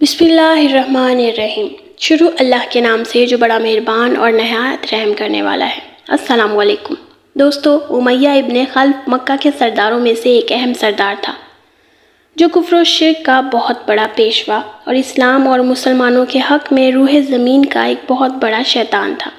بسم اللہ الرحمن الرحیم۔ شروع اللہ کے نام سے جو بڑا مہربان اور نہایت رحم کرنے والا ہے۔ السلام علیکم دوستو، امیہ ابن خلف مکہ کے سرداروں میں سے ایک اہم سردار تھا جو کفر و شرک کا بہت بڑا پیشوا اور اسلام اور مسلمانوں کے حق میں روح زمین کا ایک بہت بڑا شیطان تھا۔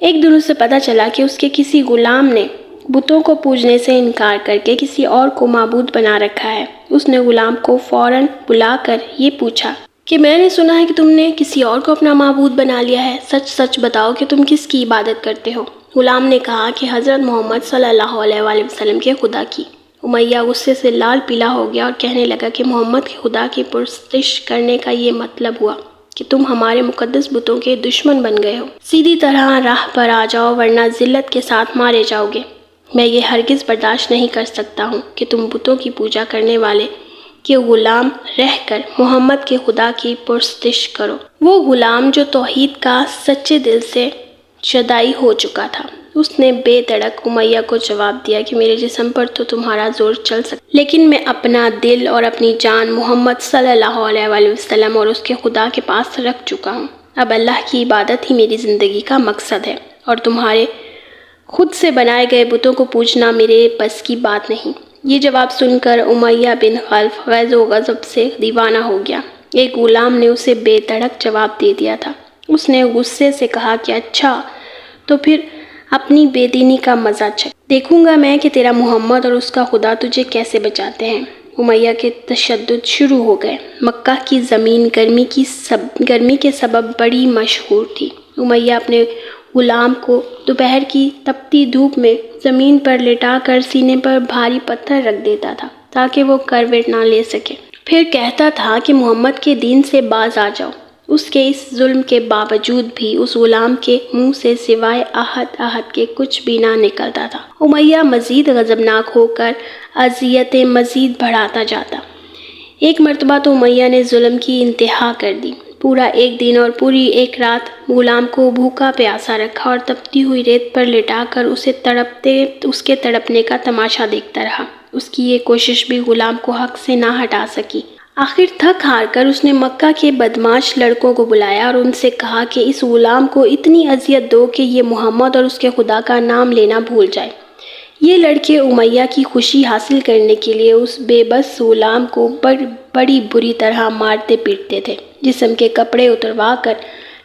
ایک دن اسے پتہ چلا کہ اس کے کسی غلام نے بتوں کو پوجنے سے انکار کر کے کسی اور کو معبود بنا رکھا ہے۔ اس نے غلام کو فوراً بلا کر یہ پوچھا کہ میں نے سنا ہے کہ تم نے کسی اور کو اپنا معبود بنا لیا ہے، سچ سچ بتاؤ کہ تم کس کی عبادت کرتے ہو؟ غلام نے کہا کہ حضرت محمد صلی اللہ علیہ وآلہ وسلم کے خدا کی۔ امیہ غصے سے لال پیلا ہو گیا اور کہنے لگا کہ محمد کے خدا کی پرستش کرنے کا یہ مطلب ہوا کہ تم ہمارے مقدس بتوں کے دشمن بن گئے ہو۔ سیدھی طرح راہ پر آ جاؤ ورنہ ذلت کے ساتھ مارے جاؤ گے۔ میں یہ ہرگز برداشت نہیں کر سکتا ہوں کہ تم بتوں کی پوجا کرنے والے کے غلام رہ کر محمد کے خدا کی پرستش کرو۔ وہ غلام جو توحید کا سچے دل سے شدائی ہو چکا تھا، اس نے بے دھڑک امیہ کو جواب دیا کہ میرے جسم پر تو تمہارا زور چل سکتا، لیکن میں اپنا دل اور اپنی جان محمد صلی اللہ علیہ وآلہ وسلم اور اس کے خدا کے پاس رکھ چکا ہوں۔ اب اللہ کی عبادت ہی میری زندگی کا مقصد ہے اور تمہارے خود سے بنائے گئے بتوں کو پوجنا میرے بس کی بات نہیں۔ یہ جواب سن کر امیہ بن خلف غیظ و غضب سے دیوانہ ہو گیا۔ ایک غلام نے اسے بے دھڑک جواب دے دیا تھا۔ اس نے غصے سے کہا کہ اچھا تو پھر اپنی بے دینی کا مزہ چکھ، دیکھوں گا میں کہ تیرا محمد اور اس کا خدا تجھے کیسے بچاتے ہیں۔ امیہ کے تشدد شروع ہو گئے۔ مکہ کی زمین گرمی کے سبب بڑی مشہور تھی۔ امیہ اپنے غلام کو دوپہر کی تپتی دھوپ میں زمین پر لٹا کر سینے پر بھاری پتھر رکھ دیتا تھا تاکہ وہ کروٹ نہ لے سکے۔ پھر کہتا تھا کہ محمد کے دین سے باز آ جاؤ۔ اس کے اس ظلم کے باوجود بھی اس غلام کے منہ سے سوائے احد احد کے کچھ بھی نہ نکلتا تھا۔ امیہ مزید غضبناک ہو کر اذیتیں مزید بڑھاتا جاتا۔ ایک مرتبہ تو امیہ نے ظلم کی انتہا کر دی۔ پورا ایک دن اور پوری ایک رات غلام کو بھوکا پیاسا رکھا اور تپتی ہوئی ریت پر لٹا کر اس کے تڑپنے کا تماشا دیکھتا رہا۔ اس کی یہ کوشش بھی غلام کو حق سے نہ ہٹا سکی۔ آخر تھک ہار کر اس نے مکہ کے بدمعاش لڑکوں کو بلایا اور ان سے کہا کہ اس غلام کو اتنی اذیت دو کہ یہ محمد اور اس کے خدا کا نام لینا بھول جائے۔ یہ لڑکے امیہ کی خوشی حاصل کرنے کے لیے اس بے بس غلام کو بڑی بری طرح مارتے پیٹتے تھے۔ جسم کے کپڑے اتروا کر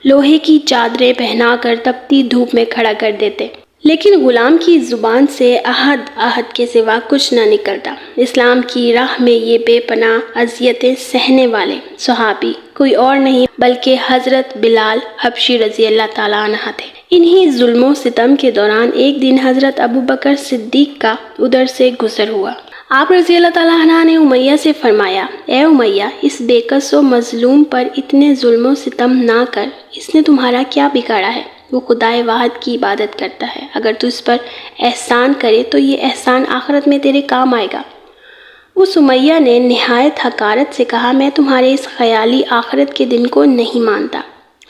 لوہے کی چادریں پہنا کر تپتی دھوپ میں کھڑا کر دیتے، لیکن غلام کی زبان سے احد احد کے سوا کچھ نہ نکلتا۔ اسلام کی راہ میں یہ بے پناہ اذیتیں سہنے والے صحابی کوئی اور نہیں بلکہ حضرت بلال حبشی رضی اللہ تعالیٰ عنہ تھے۔ انہی ظلم و ستم کے دوران ایک دن حضرت ابوبکر صدیق کا ادھر سے گزر ہوا۔ آپ رضی اللہ تعالیٰ عنہ نے امیہ سے فرمایا، اے امیہ، اس بے کس و مظلوم پر اتنے ظلم و ستم نہ کر، اس نے تمہارا کیا بگاڑا ہے؟ وہ خدائے واحد کی عبادت کرتا ہے۔ اگر تو اس پر احسان کرے تو یہ احسان آخرت میں تیرے کام آئے گا۔ اس امیہ نے نہایت حقارت سے کہا، میں تمہارے اس خیالی آخرت کے دن کو نہیں مانتا۔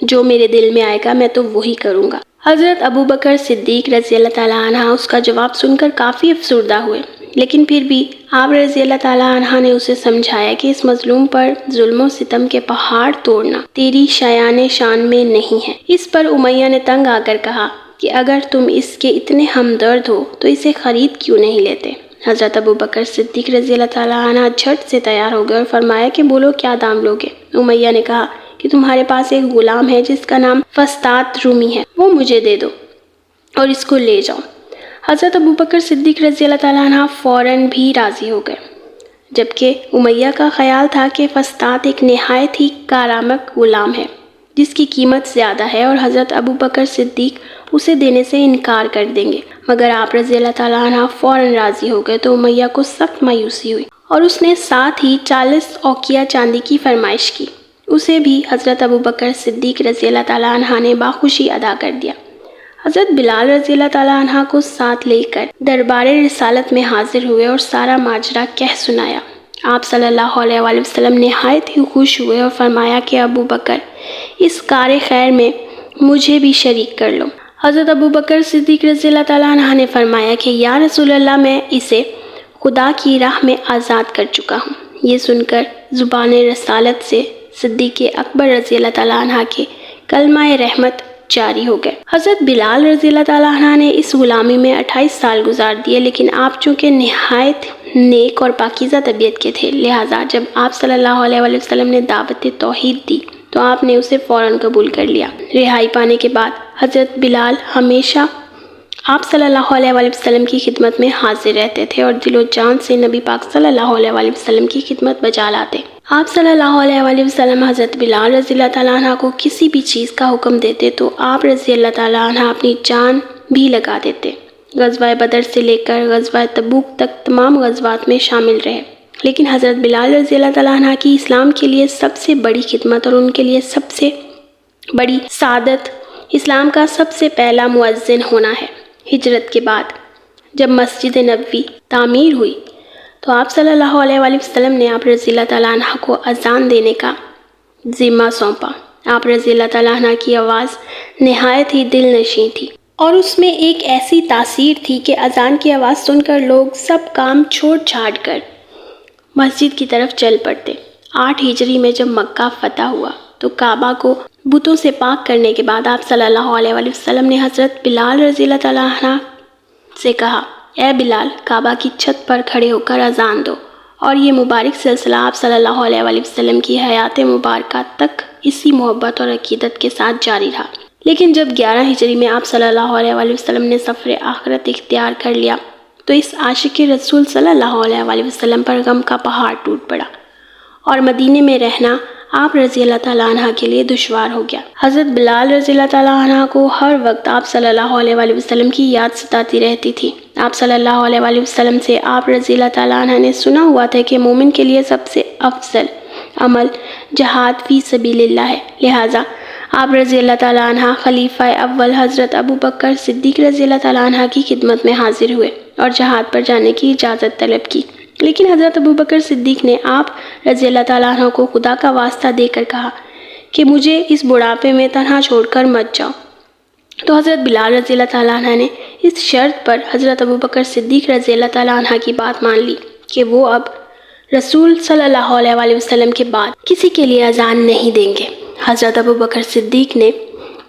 جو میرے دل میں آئے گا میں تو وہی کروں گا۔ حضرت ابوبکر صدیق رضی اللہ تعالیٰ عنہ اس کا جواب سن کر کافی افسردہ ہوئے، لیکن پھر بھی آپ رضی اللہ تعالیٰ عنہ نے اسے سمجھایا کہ اس مظلوم پر ظلم و ستم کے پہاڑ توڑنا تیری شایان شان میں نہیں ہے۔ اس پر امیہ نے تنگ آ کر کہا کہ اگر تم اس کے اتنے ہمدرد ہو تو اسے خرید کیوں نہیں لیتے؟ حضرت ابوبکر صدیق رضی اللہ تعالیٰ عنہ جھٹ سے تیار ہو گئے اور فرمایا کہ بولو کیا دام لوگے؟ امیہ نے کہا کہ تمہارے پاس ایک غلام ہے جس کا نام فسطاط رومی ہے، وہ مجھے دے دو اور اس کو لے جاؤ۔ حضرت ابوبکر صدیق رضی اللہ تعالیٰ عنہ فوراً بھی راضی ہو گئے، جبکہ امیہ کا خیال تھا کہ فسطاط ایک نہایت ہی کارآمد غلام ہے جس کی قیمت زیادہ ہے اور حضرت ابوبکر صدیق اسے دینے سے انکار کر دیں گے، مگر آپ رضی اللہ تعالیٰ عنہ فوراً راضی ہو گئے تو امیہ کو سخت مایوسی ہوئی اور اس نے ساتھ ہی 40 اوقیہ چاندی کی فرمائش کی۔ اسے بھی حضرت ابوبکر صدیق رضی اللہ تعالیٰ عنہ نے باخوشی ادا کر دیا۔ حضرت بلال رضی اللہ تعالیٰ عنہ کو ساتھ لے کر دربار رسالت میں حاضر ہوئے اور سارا ماجرا کہہ سنایا۔ آپ صلی اللہ علیہ وآلہ وسلم نہایت ہی خوش ہوئے اور فرمایا کہ ابوبکر، اس کار خیر میں مجھے بھی شریک کر لو۔ حضرت ابوبکر صدیق رضی اللہ تعالیٰ عنہ نے فرمایا کہ یا رسول اللہ، میں اسے خدا کی راہ میں آزاد کر چکا ہوں۔ یہ سن کر زبان رسالت سے صدیق اکبر رضی اللہ تعالیٰ عنہ کے کلمہ رحمت جاری ہو گئے۔ حضرت بلال رضی اللہ تعالیٰ عنہ نے اس غلامی میں 28 سال گزار دیے، لیکن آپ چونکہ نہایت نیک اور پاکیزہ طبیعت کے تھے، لہٰذا جب آپ صلی اللہ علیہ وآلہ وسلم نے دعوت توحید دی تو آپ نے اسے فوراً قبول کر لیا۔ رہائی پانے کے بعد حضرت بلال ہمیشہ آپ صلی اللہ علیہ وآلہ وسلم کی خدمت میں حاضر رہتے تھے اور دل و جان سے نبی پاک صلی اللہ علیہ وآلہ وسلم کی خدمت بجا لاتے۔ آپ صلی اللہ علیہ وآلہ وسلم حضرت بلال رضی اللہ تعالیٰ عنہ کو کسی بھی چیز کا حکم دیتے تو آپ رضی اللہ تعالیٰ عنہ اپنی جان بھی لگا دیتے۔ غزوہ بدر سے لے کر غزوہ تبوک تک تمام غزوات میں شامل رہے، لیکن حضرت بلال رضی اللہ تعالیٰ عنہ کی اسلام کے لیے سب سے بڑی خدمت اور ان کے لیے سب سے بڑی سعادت اسلام کا سب سے پہلا مؤذن ہونا ہے۔ ہجرت کے بعد جب مسجد نبوی تعمیر ہوئی تو آپ صلی اللہ علیہ وآلہ وسلم نے آپ رضی اللہ تعالیٰ عنہ کو اذان دینے کا ذمہ سونپا۔ آپ رضی اللہ تعالیٰ عنہ کی آواز نہایت ہی دل نشیں تھی اور اس میں ایک ایسی تاثیر تھی کہ اذان کی آواز سن کر لوگ سب کام چھوڑ چھاڑ کر مسجد کی طرف چل پڑتے۔ 8 ہجری میں جب مکہ فتح ہوا تو کعبہ کو بتوں سے پاک کرنے کے بعد آپ صلی اللہ علیہ وآلہ وسلم نے حضرت بلال رضی اللہ تعالیٰ عنہ سے کہا، اے بلال، کعبہ کی چھت پر کھڑے ہو کر اذان دو، اور یہ مبارک سلسلہ آپ صلی اللہ علیہ وآلہ وسلم کی حیات مبارکہ تک اسی محبت اور عقیدت کے ساتھ جاری رہا۔ لیکن جب 11 ہجری میں آپ صلی اللہ علیہ وآلہ وسلم نے سفر آخرت اختیار کر لیا تو اس عاشق رسول صلی اللہ علیہ وآلہ وسلم پر غم کا پہاڑ ٹوٹ پڑا اور مدینے میں رہنا آپ رضی اللہ تعالیٰ عنہ کے لیے دشوار ہو گیا۔ حضرت بلال رضی اللہ تعالیٰ عنہ کو ہر وقت آپ صلی اللہ علیہ وآلہ وسلم کی یاد ستاتی رہتی تھی۔ آپ صلی اللہ علیہ وآلہ وسلم سے آپ رضی اللہ تعالیٰ عنہ نے سنا ہوا تھا کہ مومن کے لیے سب سے افضل عمل جہاد فی سبیل اللہ ہے، لہٰذا آپ رضی اللہ تعالیٰ عنہ خلیفہ اول حضرت ابو بکر صدیق رضی اللہ تعالیٰ عنہ کی خدمت میں حاضر ہوئے اور جہاد پر جانے کی اجازت طلب کی، لیکن حضرت ابو بکر صدیق نے آپ رضی اللہ تعالیٰ عنہ کو خدا کا واسطہ دے کر کہا کہ مجھے اس بڑھاپے میں تنہا چھوڑ کر مت جاؤ۔ تو حضرت بلال رضی اللہ تعالیٰ عنہ نے اس شرط پر حضرت ابو بکر صدیق رضی اللہ تعالیٰ عنہ کی بات مان لی کہ وہ اب رسول صلی اللہ علیہ وآلہ وسلم کے بعد کسی کے لیے اذان نہیں دیں گے۔ حضرت ابو بکر صدیق نے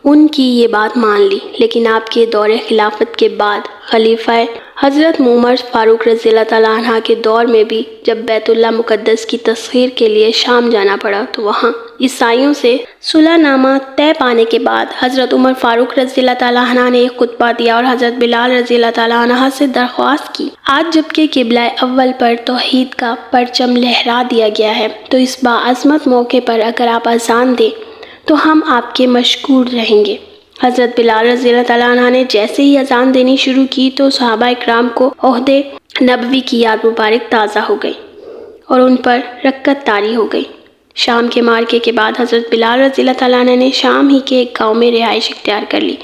ان کی یہ بات مان لی، لیکن آپ کے دور خلافت کے بعد خلیفہ حضرت عمر فاروق رضی اللہ تعالیٰ عنہ کے دور میں بھی جب بیت اللہ مقدس کی تسخیر کے لیے شام جانا پڑا تو وہاں عیسائیوں سے صلح نامہ طے پانے کے بعد حضرت عمر فاروق رضی اللہ تعالیٰ عنہ نے ایک خطبہ دیا اور حضرت بلال رضی اللہ تعالیٰ عنہ سے درخواست کی، آج جبکہ قبلہ اول پر توحید کا پرچم لہرا دیا گیا ہے تو اس باعظمت موقع پر اگر آپ اذان دیں تو ہم آپ کے مشکور رہیں گے۔ حضرت بلال رضی اللہ تعالیٰ عنہ نے جیسے ہی اذان دینی شروع کی تو صحابہ اکرام کو عہد نبوی کی یاد مبارک تازہ ہو گئی اور ان پر رکعت طاری ہو گئی۔ شام کے معرکے کے بعد حضرت بلال رضی اللہ تعالیٰ عنہ نے شام ہی کے ایک گاؤں میں رہائش اختیار کر لی،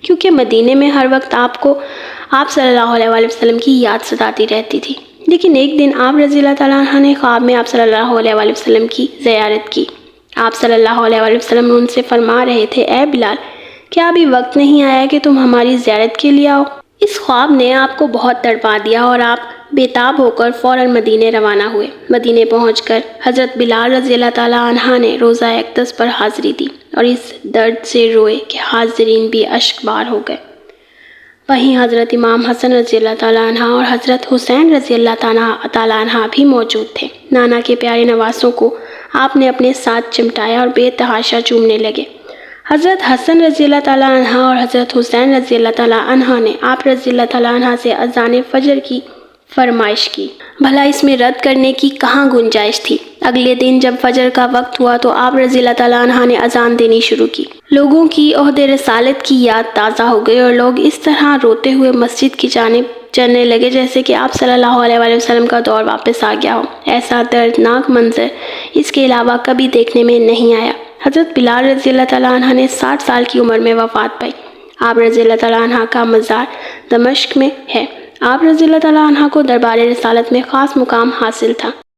کیونکہ مدینے میں ہر وقت آپ صلی اللہ علیہ وآلہ وسلم کی یاد ستاتی رہتی تھی۔ لیکن ایک دن آپ رضی اللہ تعالیٰ عنہ نے خواب میں آپ صلی اللہ علیہ وآلہ وسلم کی زیارت کی۔ آپ صلی اللہ علیہ وآلہ وسلم ان سے فرما رہے تھے، اے بلال، کیا ابھی وقت نہیں آیا کہ تم ہماری زیارت کے لیے آؤ؟ اس خواب نے آپ کو بہت تڑپا دیا اور آپ بےتاب ہو کر فوراً مدینے روانہ ہوئے۔ مدینے پہنچ کر حضرت بلال رضی اللہ تعالیٰ عنہ نے روزہ اقدس پر حاضری دی اور اس درد سے روئے کہ حاضرین بھی اشک بار ہو گئے۔ وہیں حضرت امام حسن رضی اللہ تعالیٰ عنہ اور حضرت حسین رضی اللہ تعالیٰ عنہ بھی موجود تھے۔ نانا کے پیارے نواسوں کو آپ نے اپنے ساتھ چمٹایا اور بے تحاشا چومنے لگے۔ حضرت حسن رضی اللہ تعالیٰ عنہ اور حضرت حسین رضی اللہ تعالیٰ عنہ نے آپ رضی اللہ تعالیٰ عنہ سے اذان فجر کی فرمائش کی۔ بھلا اس میں رد کرنے کی کہاں گنجائش تھی؟ اگلے دن جب فجر کا وقت ہوا تو آپ رضی اللہ تعالیٰ عنہ نے اذان دینی شروع کی۔ لوگوں کی عہد رسالت کی یاد تازہ ہو گئی اور لوگ اس طرح روتے ہوئے مسجد کی جانب چلنے لگے جیسے کہ آپ صلی اللہ علیہ وآلہ وسلم کا دور واپس آ گیا ہو۔ ایسا دردناک منظر اس کے علاوہ کبھی دیکھنے میں نہیں آیا۔ حضرت بلال رضی اللہ تعالیٰ عنہ نے 60 سال کی عمر میں وفات پائی۔ آپ رضی اللہ تعالیٰ عنہ کا مزار دمشق میں ہے۔ آپ رضی اللہ تعالیٰ عنہ کو دربار رسالت میں خاص مقام حاصل تھا۔